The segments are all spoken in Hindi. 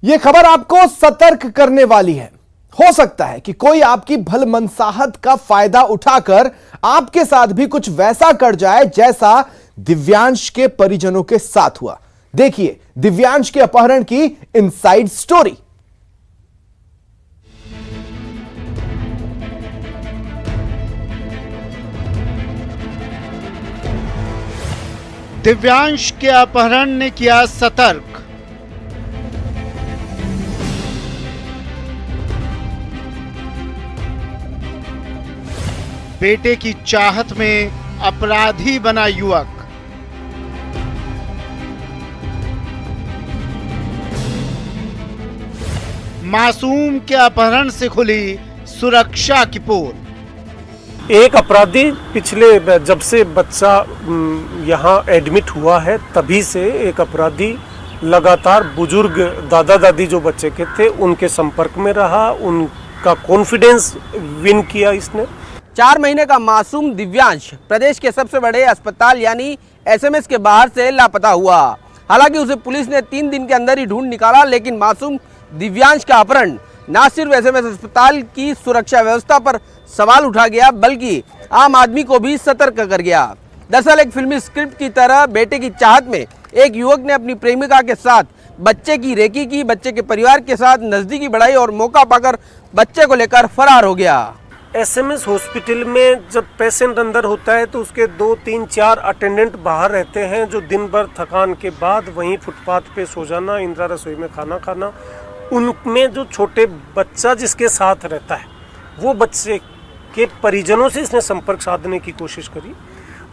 यह खबर आपको सतर्क करने वाली है। हो सकता है कि कोई आपकी भलमनसाहत का फायदा उठाकर आपके साथ भी कुछ वैसा कर जाए जैसा दिव्यांश के परिजनों के साथ हुआ। देखिए दिव्यांश के अपहरण की इनसाइड स्टोरी। दिव्यांश के अपहरण ने किया सतर्क। बेटे की चाहत में अपराधी बना युवक। मासूम के अपहरण से खुली सुरक्षा की पोल। एक अपराधी पिछले जब से बच्चा यहाँ एडमिट हुआ है तभी से एक अपराधी लगातार बुजुर्ग दादा दादी जो बच्चे के थे उनके संपर्क में रहा, उनका कॉन्फिडेंस विन किया इसने। 4 महीने का मासूम दिव्यांश प्रदेश के सबसे बड़े अस्पताल यानी एसएमएस के बाहर से लापता हुआ। हालांकि उसे पुलिस ने 3 दिन के अंदर ही ढूंढ निकाला, लेकिन मासूम दिव्यांश का अपहरण न सिर्फ एसएमएस अस्पताल की सुरक्षा व्यवस्था पर सवाल उठा गया बल्कि आम आदमी को भी सतर्क कर गया। दरअसल एक फिल्मी स्क्रिप्ट की तरह बेटे की चाहत में एक युवक ने अपनी प्रेमिका के साथ बच्चे की रेकी की, बच्चे के परिवार के साथ नजदीकी बढ़ाई और मौका पाकर बच्चे को लेकर फरार हो गया। एसएमएस हॉस्पिटल में जब पेशेंट अंदर होता है तो उसके 2, 3, 4 अटेंडेंट बाहर रहते हैं जो दिन भर थकान के बाद वहीं फुटपाथ पे सो जाना, इंदिरा रसोई में खाना खाना। उनमें जो छोटे बच्चा जिसके साथ रहता है वो बच्चे के परिजनों से इसने संपर्क साधने की कोशिश करी,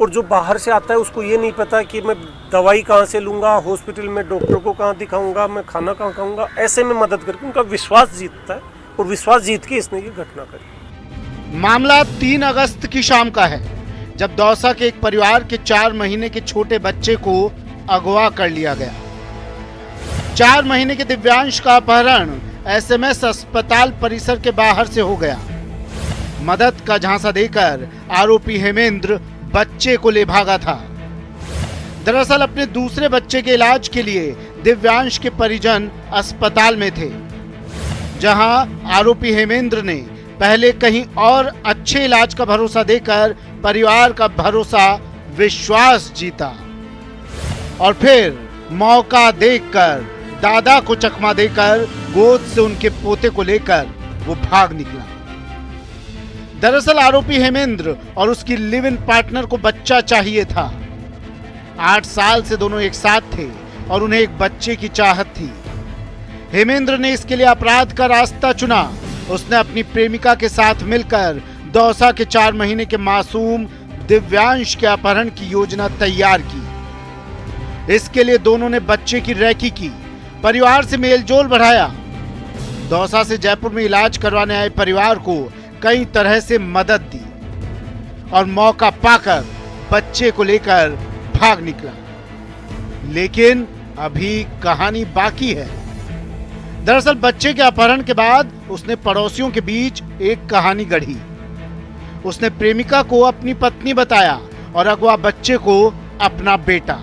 और जो बाहर से आता है उसको ये नहीं पता कि मैं दवाई कहाँ से लूँगा, हॉस्पिटल में डॉक्टर को कहाँ दिखाऊँगा, मैं खाना कहाँ खाऊँगा। ऐसे में मदद करके उनका विश्वास जीतता है और विश्वास जीत के इसने ये घटना करी। मामला 3 अगस्त की शाम का है, जब दौसा के एक परिवार के 4 महीने के छोटे बच्चे को अगवा कर लिया गया। 4 महीने के दिव्यांश का अपहरण एसएमएस अस्पताल परिसर के बाहर से हो गया। मदद का झांसा देकर आरोपी हेमेंद्र बच्चे को ले भागा था। दरअसल अपने दूसरे बच्चे के इलाज के लिए दिव्यांश के परिजन अस्पताल में थे, जहां आरोपी हेमेंद्र ने पहले कहीं और अच्छे इलाज का भरोसा देकर परिवार का भरोसा विश्वास जीता और फिर मौका देखकर दादा को चकमा देकर गोद से उनके पोते को लेकर वो भाग निकला। दरअसल आरोपी हेमेंद्र और उसकी लिव इन पार्टनर को बच्चा चाहिए था। 8 साल से दोनों एक साथ थे और उन्हें एक बच्चे की चाहत थी। हेमेंद्र ने इसके लिए अपराध का रास्ता चुना। उसने अपनी प्रेमिका के साथ मिलकर दौसा के 4 महीने के मासूम दिव्यांश के अपहरण की योजना तैयार की। इसके लिए दोनों ने बच्चे की रेकी की, परिवार से मेलजोल बढ़ाया। दौसा से जयपुर में इलाज करवाने आए परिवार को कई तरह से मदद दी और मौका पाकर बच्चे को लेकर भाग निकला। लेकिन अभी कहानी बाकी है। दरअसल बच्चे के अपहरण के बाद उसने पड़ोसियों के बीच एक कहानी गढ़ी। उसने प्रेमिका को अपनी पत्नी बताया और अगवा बच्चे को अपना बेटा।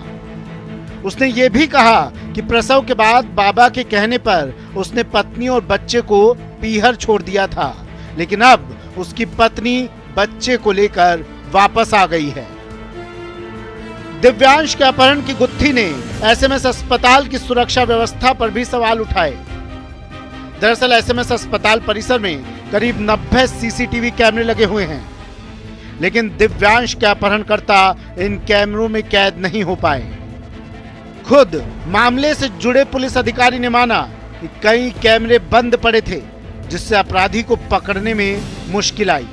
उसने ये भी कहा कि प्रसव के बाद बाबा के कहने पर उसने पत्नी और बच्चे को पीहर छोड़ दिया था, लेकिन अब उसकी पत्नी बच्चे को लेकर वापस आ गई है। दिव्यांश के अपहरण की गुत्थी ने एसएमएस अस्पताल की सुरक्षा व्यवस्था पर भी सवाल उठाए। दरअसल एसएमएस अस्पताल परिसर में करीब 90 सीसीटीवी कैमरे लगे हुए हैं, लेकिन दिव्यांश के अपहरणकर्ता इन कैमरों में कैद नहीं हो पाए। खुद मामले से जुड़े पुलिस अधिकारी ने माना कि कई कैमरे बंद पड़े थे, जिससे अपराधी को पकड़ने में मुश्किल आई।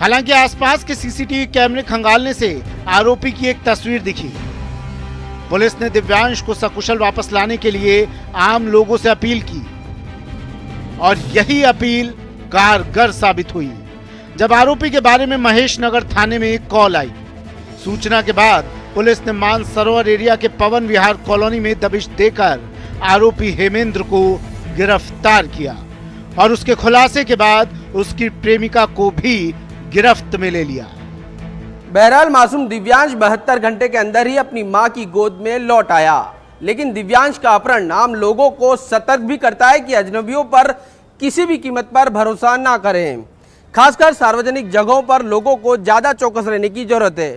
हालांकि आसपास के सीसीटीवी कैमरे खंगालने से आरोपी की एक तस्वीर दिखी। पुलिस ने दिव्यांश को सकुशल वापस लाने के लिए आम लोगों से अपील की और यही अपील कारगर साबित हुई जब आरोपी के बारे में महेश नगर थाने में एक कॉल आई। सूचना के बाद पुलिस ने मानसरोवर एरिया के पवन विहार कॉलोनी में दबिश देकर आरोपी हेमेंद्र को गिरफ्तार किया और उसके खुलासे के बाद उसकी प्रेमिका को भी गिरफ्त में ले लिया। बहरहाल मासूम दिव्यांश 72 घंटे के अंदर ही अपनी मां की गोद में लौट आया। लेकिन दिव्यांश का अपहरण आम लोगों को सतर्क भी करता है कि अजनबियों पर किसी भी कीमत पर भरोसा ना करें। खासकर सार्वजनिक जगहों पर लोगों को ज़्यादा चौकस रहने की जरूरत है,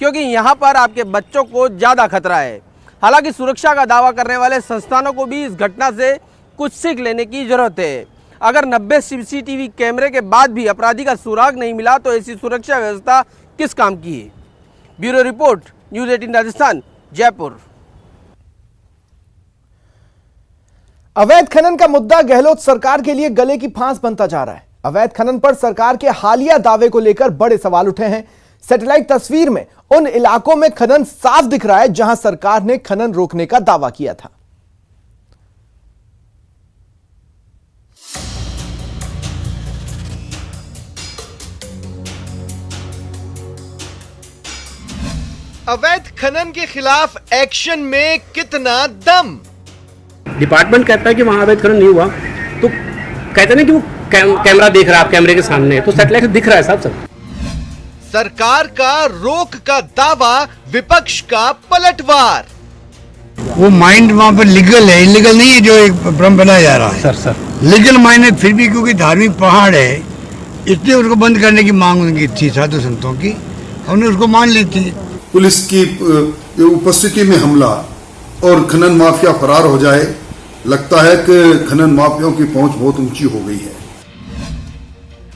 क्योंकि यहाँ पर आपके बच्चों को ज़्यादा खतरा है। हालांकि सुरक्षा का दावा करने वाले संस्थानों को भी इस घटना से कुछ सीख लेने की जरूरत है। अगर 90 सीसीटीवी कैमरे के बाद भी अपराधी का सुराग नहीं मिला तो ऐसी सुरक्षा व्यवस्था किस काम की है? Bureau report, news 18 Rajasthan, Jaipur. अवैध खनन का मुद्दा गहलोत सरकार के लिए गले की फांस बनता जा रहा है। अवैध खनन पर सरकार के हालिया दावे को लेकर बड़े सवाल उठे हैं। सैटेलाइट तस्वीर में उन इलाकों में खनन साफ दिख रहा है जहां सरकार ने खनन रोकने का दावा किया था। अवैध खनन के खिलाफ एक्शन में कितना दम? डिपार्टमेंट कहता है कि वहां अवैध खनन नहीं हुआ, तो कहते ना कि वो कैमरा देख रहा है, आप कैमरे के सामने, तो सैटेलाइट दिख रहा है साहब। सब सरकार का रोक का दावा, विपक्ष का पलटवार। वो माइंड वहाँ पर लीगल है, इलीगल नहीं है जो एक भ्रम बनाया जा रहा है। सर लीगल माइंड है, फिर भी क्योंकि धार्मिक पहाड़ है इसलिए उसको बंद करने की मांग उनकी थी, साधु संतों की, हमने उसको मान ली थी। पुलिस की उपस्थिति में हमला और खनन माफिया फरार हो जाए, लगता है कि खनन माफियाओं की पहुंच बहुत ऊंची हो गई है।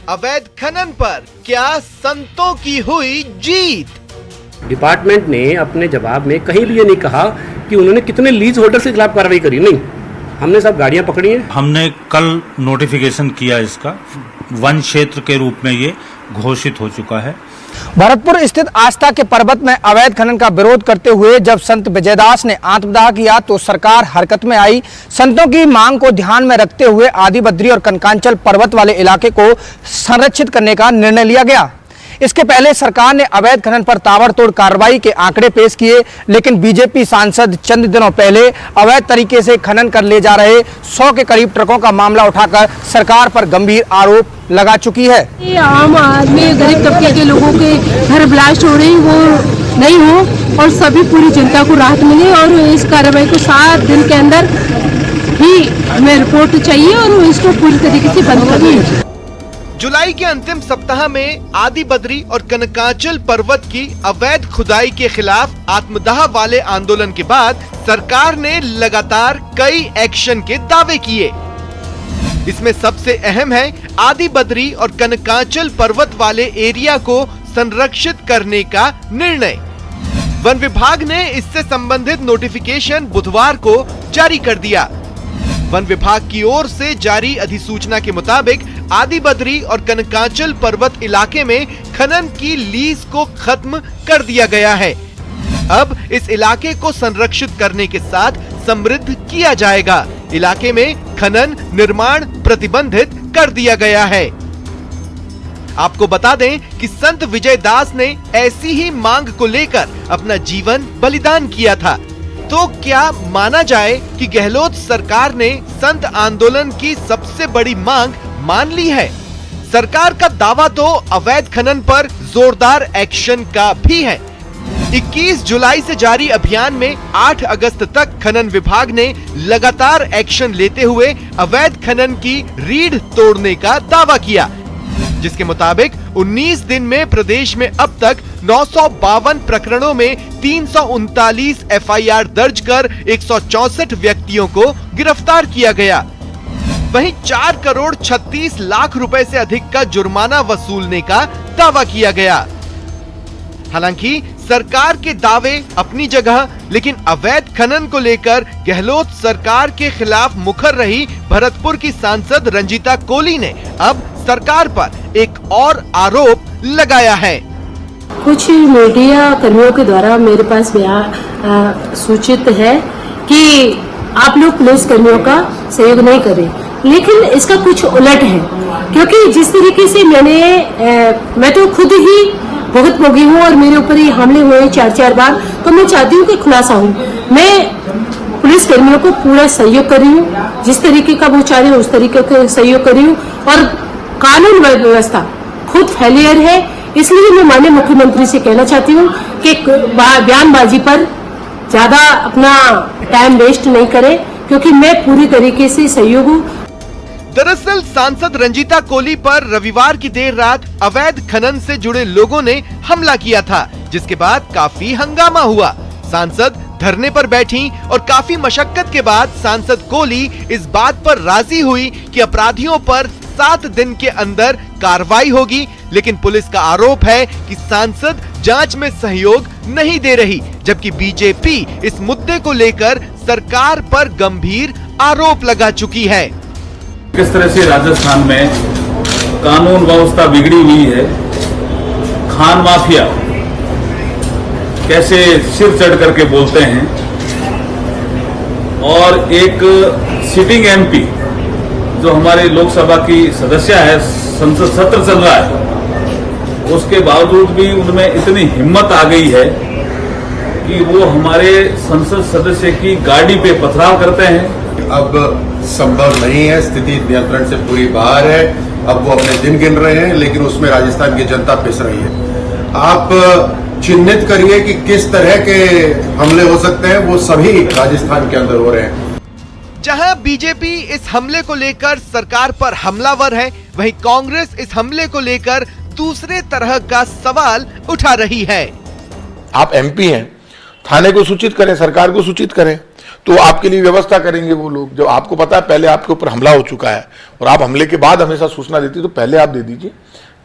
अवैध खनन पर क्या संतों की हुई जीत? डिपार्टमेंट ने अपने जवाब में कहीं भी ये नहीं कहा कि उन्होंने कितने लीज होल्डर के खिलाफ कार्रवाई करी। नहीं, हमने सब गाड़ियां पकड़ी हैं। हमने कल नोटिफिकेशन किया, इसका वन क्षेत्र के रूप में ये घोषित हो चुका है। भरतपुर स्थित आस्था के पर्वत में अवैध खनन का विरोध करते हुए जब संत विजयदास ने आत्मदाह किया तो सरकार हरकत में आई। संतों की मांग को ध्यान में रखते हुए आदि बद्री और कनकांचल पर्वत वाले इलाके को संरक्षित करने का निर्णय लिया गया। इसके पहले सरकार ने अवैध खनन पर ताबड़तोड़ कार्रवाई के आंकड़े पेश किए, लेकिन बीजेपी सांसद चंद दिनों पहले अवैध तरीके से खनन कर ले जा रहे 100 के करीब ट्रकों का मामला उठाकर सरकार पर गंभीर आरोप लगा चुकी है। आम आदमी, गरीब तबके के लोगों के घर ब्लास्ट हो रही, वो नहीं हो और सभी पूरी जनता को राहत मिले, और इस कार्रवाई को 7 दिन के अंदर ही हमें रिपोर्ट चाहिए और इसको पूरी तरीके से बंद करनी। जुलाई के अंतिम सप्ताह में आदि बद्री और कनकांचल पर्वत की अवैध खुदाई के खिलाफ आत्मदाह वाले आंदोलन के बाद सरकार ने लगातार कई एक्शन के दावे किए। इसमें सबसे अहम है आदि बद्री और कनकांचल पर्वत वाले एरिया को संरक्षित करने का निर्णय। वन विभाग ने इससे संबंधित नोटिफिकेशन बुधवार को जारी कर दिया। वन विभाग की ओर से जारी अधिसूचना के मुताबिक आदि बद्री और कनकांचल पर्वत इलाके में खनन की लीज को खत्म कर दिया गया है। अब इस इलाके को संरक्षित करने के साथ समृद्ध किया जाएगा। इलाके में खनन निर्माण प्रतिबंधित कर दिया गया है। आपको बता दें कि संत विजयदास ने ऐसी ही मांग को लेकर अपना जीवन बलिदान किया था। तो क्या माना जाए कि गहलोत सरकार ने संत आंदोलन की सबसे बड़ी मांग मान ली है? सरकार का दावा तो अवैध खनन पर जोरदार एक्शन का भी है। 21 जुलाई से जारी अभियान में 8 अगस्त तक खनन विभाग ने लगातार एक्शन लेते हुए अवैध खनन की रीढ़ तोड़ने का दावा किया, जिसके मुताबिक 19 दिन में प्रदेश में अब तक 952 प्रकरणों में 339 एफआईआर दर्ज कर 164 व्यक्तियों को गिरफ्तार किया गया। वहीं 4 करोड़ 36 लाख रुपए से अधिक का जुर्माना वसूलने का दावा किया गया। हालांकि सरकार के दावे अपनी जगह, लेकिन अवैध खनन को लेकर गहलोत सरकार के खिलाफ मुखर रही भरतपुर की सांसद रंजीता कोली ने अब सरकार पर एक और आरोप लगाया है। कुछ मीडिया कर्मियों के द्वारा मेरे पास सूचित है कि आप लोग पुलिस कर्मियों का सहयोग नहीं करें, लेकिन इसका कुछ उलट है, क्योंकि जिस तरीके से मैं तो खुद ही बहुत भोगी हूँ और मेरे ऊपर ये हमले हुए 4 बार, तो मैं चाहती हूँ कि खुलासा हो। मैं पुलिस कर्मियों को पूरा सहयोग कर रही हूँ, जिस तरीके का वो चाह रहे हैं उस तरीके का सहयोग कर रही हूँ, और कानून व्यवस्था खुद फेलियर है। इसलिए मैं माननीय मुख्यमंत्री से कहना चाहती हूँ कि बयानबाजी पर ज्यादा अपना टाइम वेस्ट नहीं करें, क्योंकि मैं पूरी तरीके से सहयोग हूँ। दरअसल सांसद रंजीता कोली पर रविवार की देर रात अवैध खनन से जुड़े लोगों ने हमला किया था, जिसके बाद काफी हंगामा हुआ। सांसद धरने पर बैठी और काफी मशक्कत के बाद सांसद कोली इस बात पर राजी हुई कि अपराधियों पर 7 दिन के अंदर कार्रवाई होगी, लेकिन पुलिस का आरोप है कि सांसद जांच में सहयोग नहीं दे रही, जबकि बीजेपी इस मुद्दे को लेकर सरकार पर गंभीर आरोप लगा चुकी है। किस तरह से राजस्थान में कानून व्यवस्था बिगड़ी हुई है, खान माफिया कैसे सिर चढ़ करके बोलते हैं, और एक सिटिंग एमपी जो हमारे लोकसभा की सदस्य है, संसद सत्र चल रहा है, उसके बावजूद भी उनमें इतनी हिम्मत आ गई है कि वो हमारे संसद सदस्य की गाड़ी पे पथराव करते हैं। अब संभव नहीं है, स्थिति नियंत्रण से पूरी बाहर है। अब वो अपने दिन गिन रहे हैं, लेकिन उसमें राजस्थान की जनता पिस रही है। आप चिन्हित करिए कि किस तरह के हमले हो सकते हैं, वो सभी राजस्थान के अंदर हो रहे हैं। जहां बीजेपी इस हमले को लेकर सरकार पर हमलावर है, वहीं कांग्रेस इस हमले को लेकर दूसरे तरह का सवाल उठा रही है। आप एमपी हैं, थाने को सूचित करें, सरकार को सूचित करें, तो आपके लिए व्यवस्था करेंगे वो लोग। जब आपको पता है पहले आपके ऊपर हमला हो चुका है और आप हमले के बाद हमेशा सूचना देती, तो पहले आप दे दीजिए।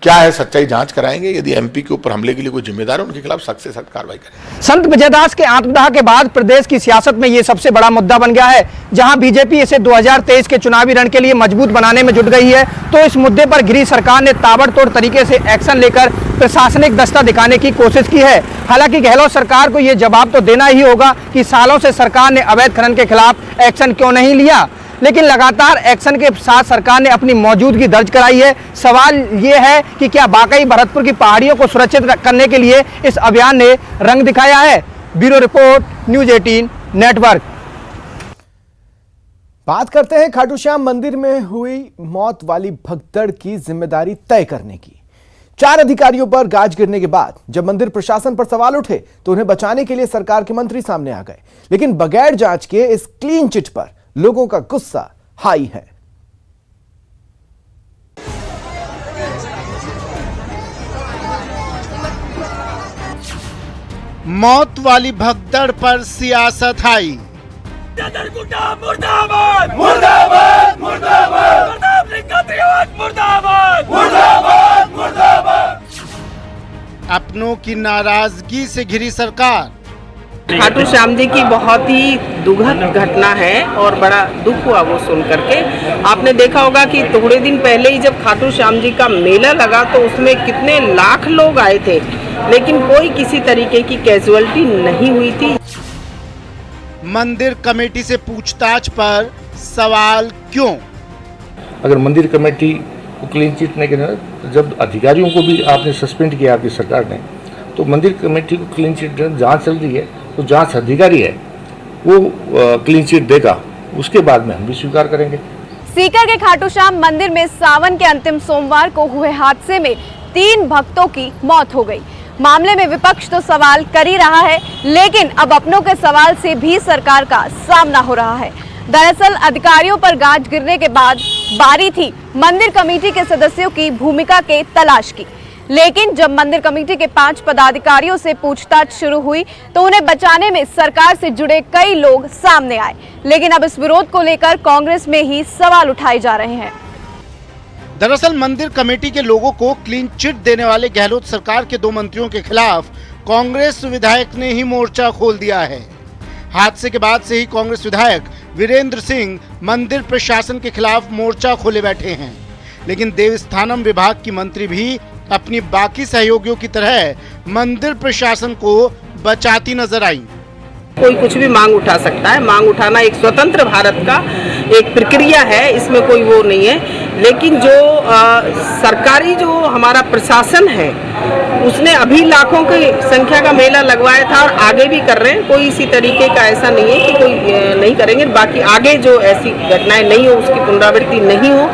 क्या है, सच्चाई जांच कराएंगे। यदि एमपी के ऊपर हमले के लिए कोई जिम्मेदार है, उनके खिलाफ सख्त से सख्त कार्रवाई करें। संत विजयदास के आत्मदाह के बाद प्रदेश की सियासत में ये सबसे बड़ा मुद्दा बन गया है। जहां बीजेपी इसे 2023 के चुनावी रण के लिए मजबूत बनाने में जुट गई है, तो इस मुद्दे पर गृह सरकार ने ताबड़तोड़ तरीके से एक्शन लेकर प्रशासनिक दस्ता दिखाने की कोशिश की है। हालांकि गहलोत सरकार को यह जवाब तो देना ही होगा कि सालों से सरकार ने अवैध खनन के खिलाफ एक्शन क्यों नहीं लिया, लेकिन लगातार एक्शन के साथ सरकार ने अपनी मौजूदगी दर्ज कराई है। सवाल ये है कि क्या वाकई भरतपुर की पहाड़ियों को सुरक्षित करने के लिए इस अभियान ने रंग दिखाया है। Bureau report, news 18 network. बात करते हैं खाटू श्याम मंदिर में हुई मौत वाली भगदड़ की जिम्मेदारी तय करने की। 4 अधिकारियों पर गाज गिरने के बाद जब मंदिर प्रशासन पर सवाल उठे, तो उन्हें बचाने के लिए सरकार के मंत्री सामने आ गए, लेकिन बगैर जांच के इस क्लीन चिट पर लोगों का गुस्सा हाई है। मौत वाली भगदड़ पर सियासत हाई। मुर्दाबाद मुर्दाबाद मुर्दाबाद मुर्दाबाद मुर्दाबाद मुर्दाबाद। अपनों की नाराजगी से घिरी सरकार। खाटू श्याम जी की बहुत ही दुखद घटना है और बड़ा दुख हुआ वो सुन करके। आपने देखा होगा कि थोड़े दिन पहले ही जब खाटू श्याम जी का मेला लगा, तो उसमें कितने लाख लोग आए थे, लेकिन कोई किसी तरीके की कैजुअलिटी नहीं हुई थी। मंदिर कमेटी से पूछताछ पर सवाल क्यों? अगर मंदिर कमेटी को क्लीन चिट नहीं करना, जब अधिकारियों को भी आपने सस्पेंड किया आपकी सरकार ने, तो मंदिर कमेटी को क्लीन चिट, जांच चल रही है, तो जांच अधिकारी है वो क्लीन चिट देगा, उसके बाद में हम भी स्वीकार करेंगे। सीकर के खाटू श्याम मंदिर में सावन के अंतिम सोमवार को हुए हादसे में 3 भक्तों की मौत हो गई। मामले में विपक्ष तो सवाल कर ही रहा है, लेकिन अब अपनों के सवाल से भी सरकार का सामना हो रहा है। दरअसल अधिकारियों पर गाज गिरने के बाद बारी थी मंदिर कमेटी के सदस्यों की भूमिका के तलाश की, लेकिन जब मंदिर कमेटी के 5 पदाधिकारियों से पूछताछ शुरू हुई, तो उन्हें बचाने में सरकार से जुड़े कई लोग सामने आए। लेकिन अब इस विरोध को लेकर कांग्रेस में ही सवाल उठाए जा रहे हैं। दरअसल मंदिर कमेटी के लोगों को क्लीन चिट देने वाले गहलोत सरकार के 2 मंत्रियों के खिलाफ कांग्रेस विधायक ने ही मोर्चा खोल दिया है। हादसे के बाद से ही कांग्रेस विधायक वीरेंद्र सिंह मंदिर प्रशासन के खिलाफ मोर्चा खोले बैठे हैं, लेकिन देवस्थानम विभाग की मंत्री भी अपनी बाकी सहयोगियों की तरह मंदिर प्रशासन को बचाती नजर आई। कोई कुछ भी मांग उठा सकता है, मांग उठाना एक स्वतंत्र भारत का एक प्रक्रिया है, इसमें कोई वो नहीं है। लेकिन जो सरकारी जो हमारा प्रशासन है, उसने अभी लाखों की संख्या का मेला लगवाया था और आगे भी कर रहे हैं। कोई इसी तरीके का ऐसा नहीं है कि कोई नहीं करेंगे, बाकी आगे जो ऐसी घटनाएं नहीं हो, उसकी पुनरावृत्ति नहीं हो।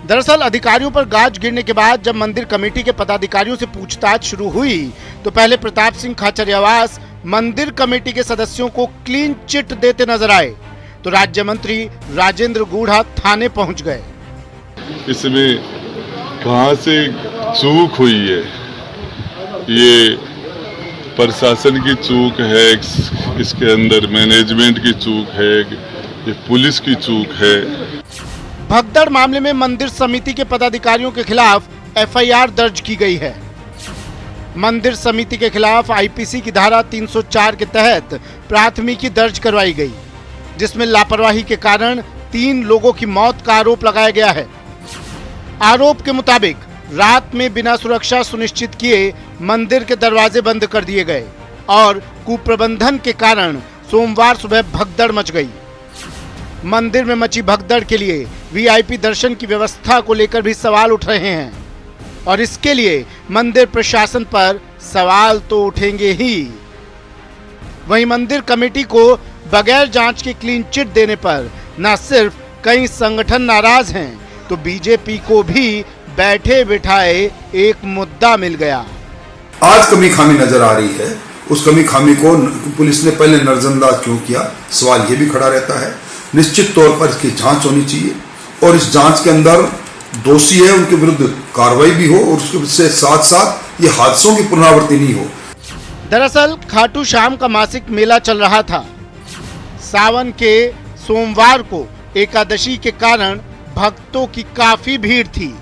दरअसल अधिकारियों पर गाज गिरने के बाद जब मंदिर कमेटी के पदाधिकारियों से पूछताछ शुरू हुई, तो पहले प्रताप सिंह खाचरियावास मंदिर कमेटी के सदस्यों को क्लीन चिट देते नजर आए तो राज्य मंत्री राजेंद्र गूढ़ा थाने पहुंच गए। इसमें कहां से चूक हुई है, ये प्रशासन की चूक है, इसके अंदर मैनेजमेंट की चूक है, ये पुलिस की चूक है। भगदड़ मामले में मंदिर समिति के पदाधिकारियों के खिलाफ एफआईआर दर्ज की गई है। मंदिर समिति के खिलाफ आईपीसी की धारा 304 के तहत प्राथमिकी दर्ज करवाई गई, जिसमें लापरवाही के कारण 3 लोगों की मौत का आरोप लगाया गया है। आरोप के मुताबिक रात में बिना सुरक्षा सुनिश्चित किए मंदिर के दरवाजे बंद कर दिए गए और कुप्रबंधन के कारण सोमवार सुबह भगदड़ मच गई। मंदिर में मची भगदड़ के लिए वीआईपी दर्शन की व्यवस्था को लेकर भी सवाल उठ रहे हैं और इसके लिए मंदिर प्रशासन पर सवाल तो उठेंगे ही। वहीं मंदिर कमेटी को बगैर जांच के क्लीन चिट देने पर न सिर्फ कई संगठन नाराज हैं तो बीजेपी को भी बैठे बिठाए एक मुद्दा मिल गया। आज कमी खामी नजर आ रही है, उस कमी खामी को पुलिस ने पहले नजरअंदाज क्यों किया, सवाल ये भी खड़ा रहता है। निश्चित तौर पर इसकी जांच होनी चाहिए और इस जांच के अंदर दोषी है उनके विरुद्ध कार्रवाई भी हो और उसके साथ साथ ये हादसों की पुनरावृत्ति नहीं हो। दरअसल खाटू श्याम का मासिक मेला चल रहा था। सावन के सोमवार को एकादशी के कारण भक्तों की काफी भीड़ थी।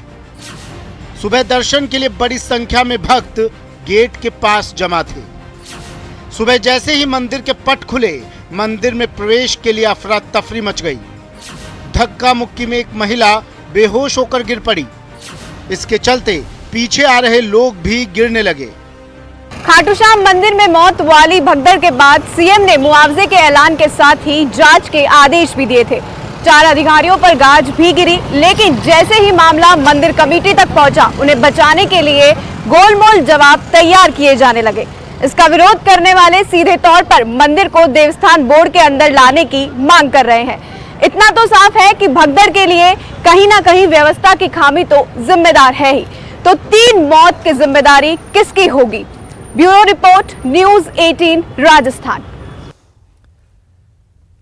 सुबह दर्शन के लिए बड़ी संख्या में भक्त गेट के पास जमा थे। सुबह जैसे ही मंदिर के पट खुले, मंदिर में प्रवेश के लिए अफरा तफरी मच गई। धक्का मुक्की में एक महिला बेहोश होकर गिर पड़ी। इसके चलते पीछे आ रहे लोग भी गिरने लगे। खाटू श्याम मंदिर में मौत वाली भगदड़ के बाद सीएम ने मुआवजे के ऐलान के साथ ही जांच के आदेश भी दिए थे। 4 अधिकारियों पर गाज भी गिरी, लेकिन जैसे ही मामला मंदिर कमेटी तक पहुंचा, उन्हें बचाने के लिए गोलमोल जवाब तैयार किए जाने लगे। इसका विरोध करने वाले सीधे तौर पर मंदिर को देवस्थान बोर्ड के अंदर लाने की मांग कर रहे हैं। इतना तो साफ है कि भगदड़ के लिए कहीं ना कहीं व्यवस्था की खामी तो जिम्मेदार है ही। तो 3 मौत की जिम्मेदारी किसकी होगी? Bureau report, news 18 Rajasthan.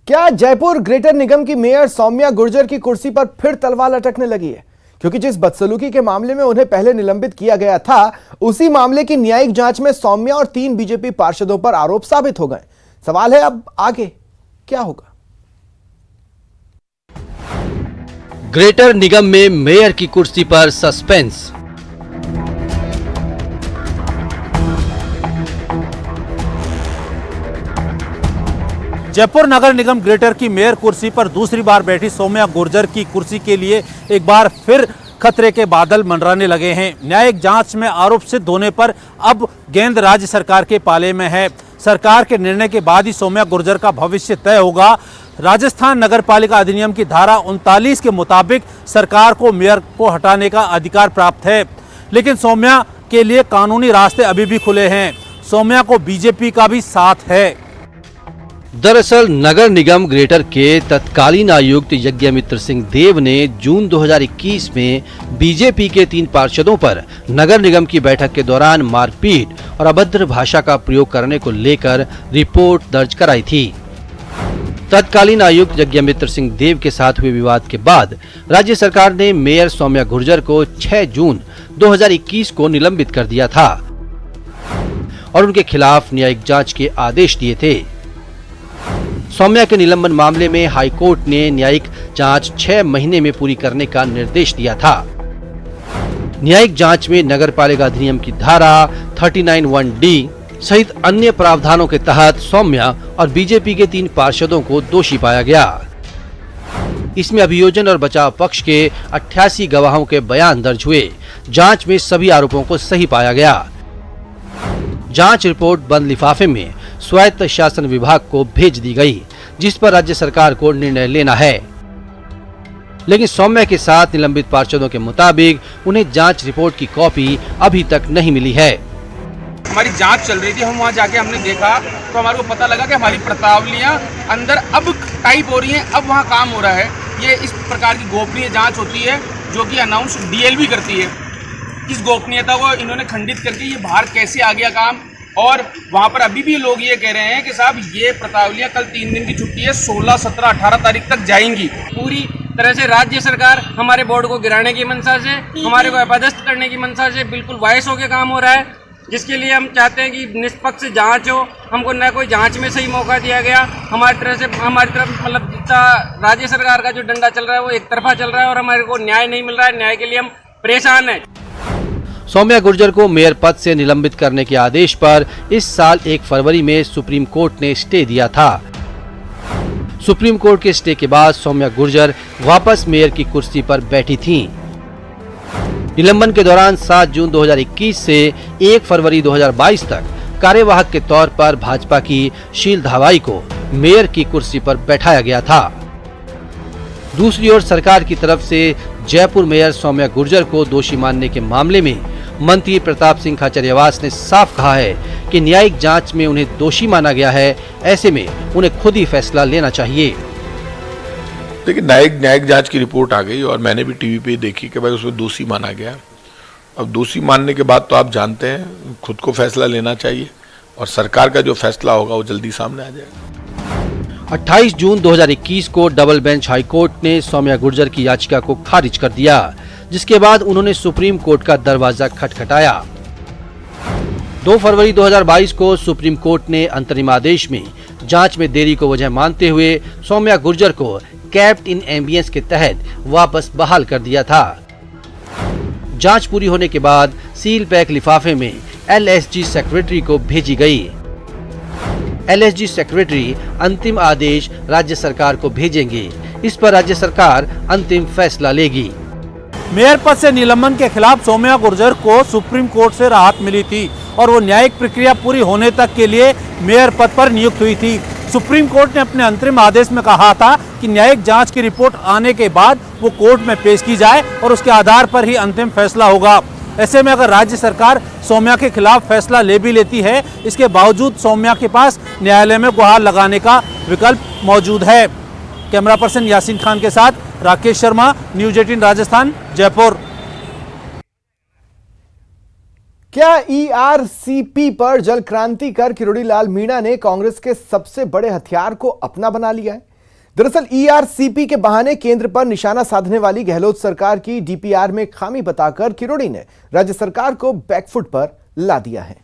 क्या जयपुर ग्रेटर निगम की मेयर सौम्या गुर्जर की कुर्सी पर फिर तलवार लटकने लगी है? क्योंकि जिस बदसलूकी के मामले में उन्हें पहले निलंबित किया गया था, उसी मामले की न्यायिक जांच में सौम्या और 3 बीजेपी पार्षदों पर आरोप साबित हो गए। सवाल है अब आगे क्या होगा? ग्रेटर निगम में मेयर की कुर्सी पर सस्पेंस। जयपुर नगर निगम ग्रेटर की मेयर कुर्सी पर दूसरी बार बैठी सौम्या गुर्जर की कुर्सी के लिए एक बार फिर खतरे के बादल मंडराने लगे हैं। न्यायिक जांच में आरोप सिद्ध होने पर अब गेंद राज्य सरकार के पाले में है। सरकार के निर्णय के बाद ही सौम्या गुर्जर का भविष्य तय होगा। राजस्थान नगर पालिका अधिनियम की धारा 39 के मुताबिक सरकार को मेयर को हटाने का अधिकार प्राप्त है, लेकिन सौम्या के लिए कानूनी रास्ते अभी भी खुले हैं। सौम्या को बीजेपी का भी साथ है। दरअसल नगर निगम ग्रेटर के तत्कालीन आयुक्त यज्ञमित्र सिंह देव ने जून 2021 में बीजेपी के 3 पार्षदों पर नगर निगम की बैठक के दौरान मारपीट और अभद्र भाषा का प्रयोग करने को लेकर रिपोर्ट दर्ज कराई थी। तत्कालीन आयुक्त यज्ञमित्र सिंह देव के साथ हुए विवाद के बाद राज्य सरकार ने मेयर सौम्या गुर्जर को 6 जून 2021 को निलंबित कर दिया था और उनके खिलाफ न्यायिक जांच के आदेश दिए थे। सौम्या के निलंबन मामले में हाईकोर्ट ने न्यायिक जांच 6 महीने में पूरी करने का निर्देश दिया था। न्यायिक जांच में नगर पालिका अधिनियम की धारा 39(1)D सहित अन्य प्रावधानों के तहत सौम्या और बीजेपी के 3 पार्षदों को दोषी पाया गया। इसमें अभियोजन और बचाव पक्ष के 88 गवाहों के बयान दर्ज हुए। जांच में सभी आरोपों को सही पाया गया। जांच रिपोर्ट बंद लिफाफे में स्वायत्त शासन विभाग को भेज दी गई, जिस पर राज्य सरकार को निर्णय लेना है। लेकिन सौम्या के साथ निलंबित पार्षदों के मुताबिक उन्हें जांच रिपोर्ट की कॉपी अभी तक नहीं मिली है। हमारी जांच चल रही थी, हम वहां जाके हमने देखा तो हमारे को पता लगा कि हमारी प्रतावलियां अंदर अब टाइप हो रही हैं, अब वहां काम हो रहा है। ये इस प्रकार की गोपनीय जांच होती है जो कि अनाउंस डीएलबी करती है। इस गोपनीयता को इन्होंने खंडित करके ये बाहर कैसे आ गया काम और वहाँ पर अभी भी लोग ये कह रहे हैं कि साहब ये प्रतावलियाँ कल 3 दिन की छुट्टी है, 16, 17, 18 तारीख तक जाएंगी। पूरी तरह से राज्य सरकार हमारे बोर्ड को गिराने की मंशा से, हमारे को अपदस्थ करने की मंशा से बिल्कुल वायस होकर काम हो रहा है, जिसके लिए हम चाहते हैं कि निष्पक्ष जांच हो। हमको न कोई जांच में सही मौका दिया गया, हमारी तरफ मतलब जितना राज्य सरकार का जो डंडा चल रहा है वो एक तरफा चल रहा है और हमारे को न्याय नहीं मिल रहा है। न्याय के लिए हम परेशान हैं। सौम्या गुर्जर को मेयर पद से निलंबित करने के आदेश पर इस साल 1 फरवरी में सुप्रीम कोर्ट ने स्टे दिया था। सुप्रीम कोर्ट के स्टे के बाद सौम्या गुर्जर वापस मेयर की कुर्सी पर बैठी थीं। निलंबन के दौरान 7 जून 2021 से 1 फरवरी 2022 तक कार्यवाहक के तौर पर भाजपा की शील धावाई को मेयर की कुर्सी पर बैठाया गया था। दूसरी ओर सरकार की तरफ से जयपुर मेयर सौम्या गुर्जर को दोषी मानने के मामले में मंत्री प्रताप सिंह खाचरियावास ने साफ कहा है कि न्यायिक जांच में उन्हें दोषी माना गया है, ऐसे में उन्हें खुद ही फैसला लेना चाहिए। देखिए, न्यायिक जांच की रिपोर्ट आ गई और मैंने भी टीवी पे देखी कि भाई उसमें दोषी माना गया। अब दोषी मानने के बाद तो आप जानते हैं खुद को फैसला लेना चाहिए और सरकार का जो फैसला होगा वो जल्दी सामने आ जाएगा। 28 जून 2021 को डबल बेंच हाई कोर्ट ने सौम्या गुर्जर की याचिका को खारिज कर दिया, जिसके बाद उन्होंने सुप्रीम कोर्ट का दरवाजा खटखटाया। 2 फरवरी 2022 को सुप्रीम कोर्ट ने अंतरिम आदेश में जांच में देरी को वजह मानते हुए सौम्या गुर्जर को कैप्ट इन एम्बियंस के तहत वापस बहाल कर दिया था। जांच पूरी होने के बाद सील पैक लिफाफे में एलएसजी सेक्रेटरी को भेजी गई। एलएसजी सेक्रेटरी अंतिम आदेश राज्य सरकार को भेजेंगे। इस पर राज्य सरकार अंतिम फैसला लेगी। मेयर पद से निलंबन के खिलाफ सौम्या गुर्जर को सुप्रीम कोर्ट से राहत मिली थी और वो न्यायिक प्रक्रिया पूरी होने तक के लिए मेयर पद पर नियुक्त हुई थी। सुप्रीम कोर्ट ने अपने अंतरिम आदेश में कहा था कि न्यायिक जांच की रिपोर्ट आने के बाद वो कोर्ट में पेश की जाए और उसके आधार पर ही अंतिम फैसला होगा। ऐसे में अगर राज्य सरकार सौम्या के खिलाफ फैसला ले भी लेती है, इसके बावजूद सौम्या के पास न्यायालय में गुहार लगाने का विकल्प मौजूद है। कैमरा पर्सन यासीन खान के साथ राकेश शर्मा, न्यूज 18 राजस्थान, जयपुर। क्या ईआरसीपी पर जल क्रांति कर किरोड़ी लाल मीणा ने कांग्रेस के सबसे बड़े हथियार को अपना बना लिया है? दरअसल ईआरसीपी के बहाने केंद्र पर निशाना साधने वाली गहलोत सरकार की डीपीआर में खामी बताकर किरोड़ी ने राज्य सरकार को बैकफुट पर ला दिया है।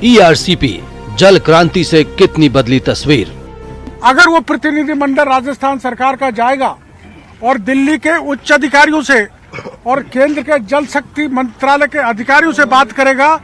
ईआरसीपी जल क्रांति से कितनी बदली तस्वीर? अगर वो प्रतिनिधिमंडल राजस्थान सरकार का जाएगा और दिल्ली के उच्च अधिकारियों से और केंद्र के जल शक्ति मंत्रालय के अधिकारियों से बात करेगा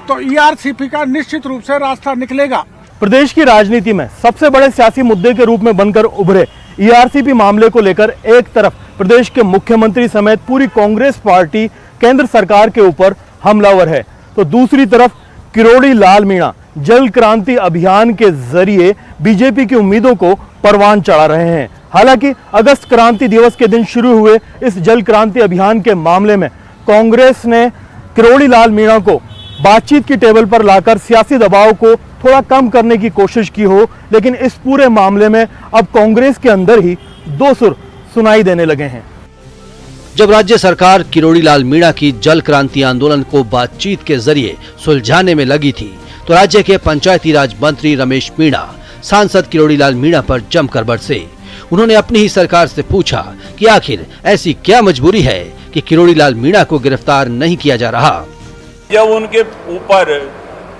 तो ईआरसीपी का निश्चित रूप से रास्ता निकलेगा। प्रदेश की राजनीति में सबसे बड़े सियासी मुद्दे के रूप में बनकर उभरे ईआरसीपी मामले को लेकर एक तरफ प्रदेश के मुख्यमंत्री समेत पूरी कांग्रेस पार्टी केंद्र सरकार के ऊपर हमलावर है, तो दूसरी तरफ किरोड़ी लाल मीणा जल क्रांति अभियान के जरिए बीजेपी की उम्मीदों को परवान चढ़ा रहे हैं। हालांकि अगस्त क्रांति दिवस के दिन शुरू हुए इस जल क्रांति अभियान के मामले में कांग्रेस ने किरोड़ी लाल मीणा को बातचीत की टेबल पर लाकर सियासी दबाव को थोड़ा कम करने की कोशिश की हो, लेकिन इस पूरे मामले में अब कांग्रेस के अंदर ही दो सुर सुनाई देने लगे हैं। जब राज्य सरकार किरोड़ी लाल मीणा की जल क्रांति आंदोलन को बातचीत के जरिए सुलझाने में लगी थी, तो राज्य के पंचायती राज मंत्री रमेश मीणा सांसद किरोड़ी लाल मीणा पर जमकर बरसे। उन्होंने अपनी ही सरकार से पूछा कि आखिर ऐसी क्या मजबूरी है कि किरोड़ी लाल मीणा को गिरफ्तार नहीं किया जा रहा। जब उनके ऊपर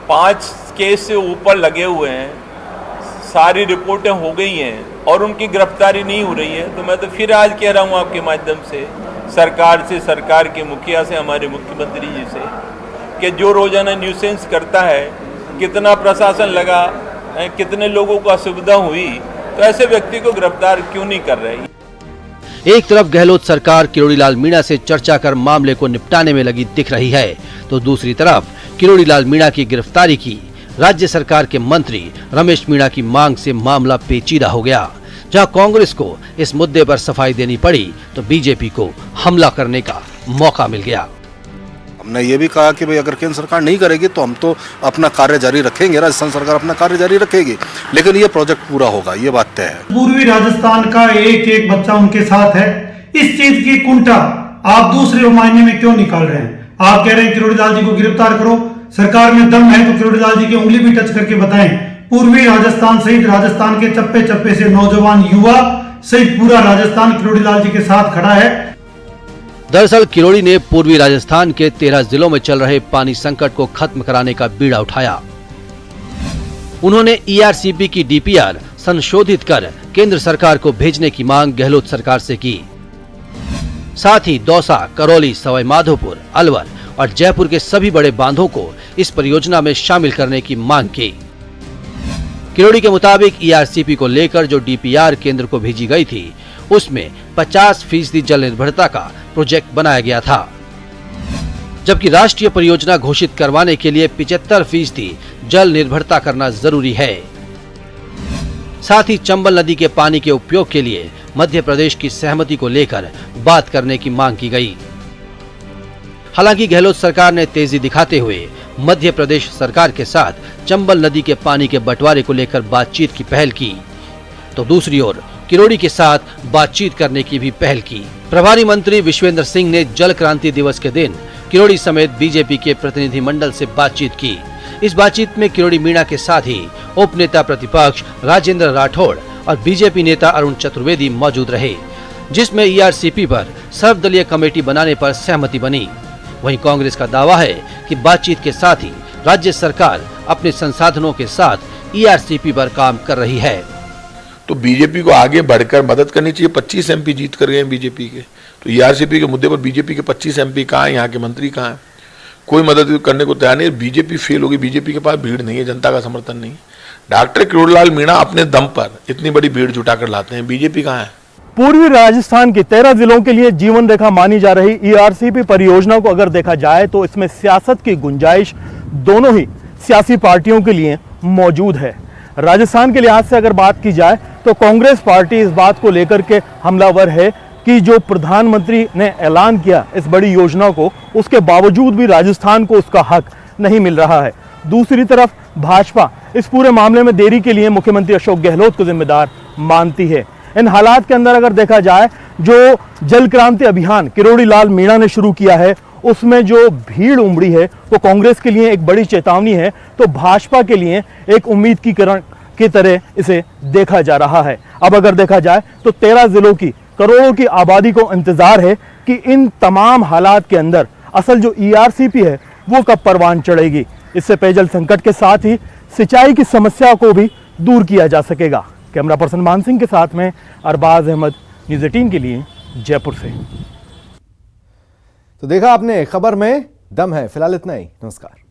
5 केस से ऊपर लगे हुए हैं, सारी रिपोर्टें हो गई हैं और उनकी गिरफ्तारी नहीं हो रही है, तो मैं तो फिर आज कह रहा हूँ आपके माध्यम से सरकार से, सरकार के मुखिया से, हमारे मुख्यमंत्री जी से, कि जो रोजाना न्यूसेंस करता है, कितना प्रशासन लगा, कितने लोगों को असुविधा हुई, तो ऐसे व्यक्ति को गिरफ्तार क्यों नहीं कर रही। एक तरफ गहलोत सरकार किरोड़ी लाल मीणा से चर्चा कर मामले को निपटाने में लगी दिख रही है, तो दूसरी तरफ किरोड़ी लाल मीणा की गिरफ्तारी की राज्य सरकार के मंत्री रमेश मीणा की मांग से मामला पेचीदा हो गया। जहां कांग्रेस को इस मुद्दे पर सफाई देनी पड़ी, तो बीजेपी को हमला करने का मौका मिल गया। हमने ये भी कहा कि भाई अगर केंद्र सरकार नहीं करेगी तो हम तो अपना कार्य जारी रखेंगे, राजस्थान सरकार अपना कार्य जारी रखेगी, लेकिन ये प्रोजेक्ट पूरा होगा, ये बात तय है। पूर्वी राजस्थान का एक एक बच्चा उनके साथ है। इस चीज की कुंठा आप दूसरे मायने में क्यों निकाल रहे हैं? आप कह रहे हैं किरोड़ी लाल जी को गिरफ्तार करो, सरकार में दम है तो किरोड़ी लाल जी की उंगली भी टच करके बताएं। पूर्वी राजस्थान सहित राजस्थान के चप्पे चप्पे से नौजवान युवा सहित पूरा राजस्थान किरोड़ी लाल जी के साथ खड़ा है। दरअसल किरोड़ी ने पूर्वी राजस्थान के 13 जिलों में चल रहे पानी संकट को खत्म कराने का बीड़ा उठाया। उन्होंने ईआरसीपी की डीपीआर संशोधित कर केंद्र सरकार को भेजने की मांग गहलोत सरकार से की। साथ ही दौसा, करौली, सवाई माधोपुर, अलवर और जयपुर के सभी बड़े बांधों को इस परियोजना में शामिल करने की मांग की। किरोड़ी के मुताबिक ईआरसीपी को लेकर जो डीपीआर केंद्र को भेजी गई थी उसमें 50% जल निर्भरता का प्रोजेक्ट बनाया गया था, जबकि राष्ट्रीय परियोजना घोषित करवाने के लिए 75% जल निर्भरता करना जरूरी है। साथ ही चंबल नदी के पानी के उपयोग के लिए मध्य प्रदेश की सहमति को लेकर बात करने की मांग की गई। हालांकि गहलोत सरकार ने तेजी दिखाते हुए मध्य प्रदेश सरकार के साथ चंबल नदी के पानी के बंटवारे को लेकर बातचीत की पहल की, तो दूसरी ओर किरोड़ी के साथ बातचीत करने की भी पहल की। प्रभारी मंत्री विश्वेंद्र सिंह ने जल क्रांति दिवस के दिन किरोड़ी समेत बीजेपी के प्रतिनिधि मंडल से बातचीत की। इस बातचीत में किरोड़ी मीणा के साथ ही उप नेता प्रतिपक्ष राजेंद्र राठौड़ और बीजेपी नेता अरुण चतुर्वेदी मौजूद रहे, जिसमें ईआरसीपी पर सर्वदलीय कमेटी बनाने पर सहमति बनी। वहीं कांग्रेस का दावा है कि बातचीत के साथ ही राज्य सरकार अपने संसाधनों के साथ ईआरसीपी पर काम कर रही है। तो बीजेपी को आगे बढ़कर मदद करनी चाहिए। 25 एमपी जीत कर गए बीजेपी के, तो ईआरसीपी के मुद्दे पर बीजेपी के 25 एमपी कहाँ हैं, यहाँ के मंत्री कहाँ हैं? कोई मदद करने को तैयार नहीं। बीजेपी फेल होगी, बीजेपी के पास भीड़ नहीं है, जनता का समर्थन नहीं। डॉक्टर किरोड़ी लाल मीणा अपने दम पर इतनी बड़ी भीड़ जुटाकर लाते हैं, बीजेपी कहाँ है? पूर्वी राजस्थान के 13 जिलों के लिए जीवन रेखा मानी जा रही ईआरसीपी परियोजना को अगर देखा जाए तो इसमें सियासत की गुंजाइश दोनों ही सियासी पार्टियों के लिए मौजूद है। राजस्थान के लिहाज से अगर बात की जाए तो कांग्रेस पार्टी इस बात को लेकर के हमलावर है कि जो प्रधानमंत्री ने ऐलान किया इस बड़ी योजना को, उसके बावजूद भी राजस्थान को उसका हक नहीं मिल रहा है। दूसरी तरफ भाजपा इस पूरे मामले में देरी के लिए मुख्यमंत्री अशोक गहलोत को जिम्मेदार मानती है। इन हालात के अंदर अगर देखा जाए, जो जल क्रांति अभियान किरोड़ी लाल मीणा ने शुरू किया है उसमें जो भीड़ उमड़ी है वो कांग्रेस के लिए एक बड़ी चेतावनी है, तो भाजपा के लिए एक उम्मीद की किरण की तरह इसे देखा जा रहा है। अब अगर देखा जाए तो 13 जिलों की करोड़ों की आबादी को इंतजार है कि इन तमाम हालात के अंदर असल जो ईआरसीपी है वो कब परवान चढ़ेगी। इससे पेयजल संकट के साथ ही सिंचाई की समस्या को भी दूर किया जा सकेगा। कैमरा पर्सन मान सिंह के साथ में अरबाज अहमद, न्यूज़ 18 के लिए जयपुर से। तो देखा आपने, खबर में दम है। फिलहाल इतना ही, नमस्कार।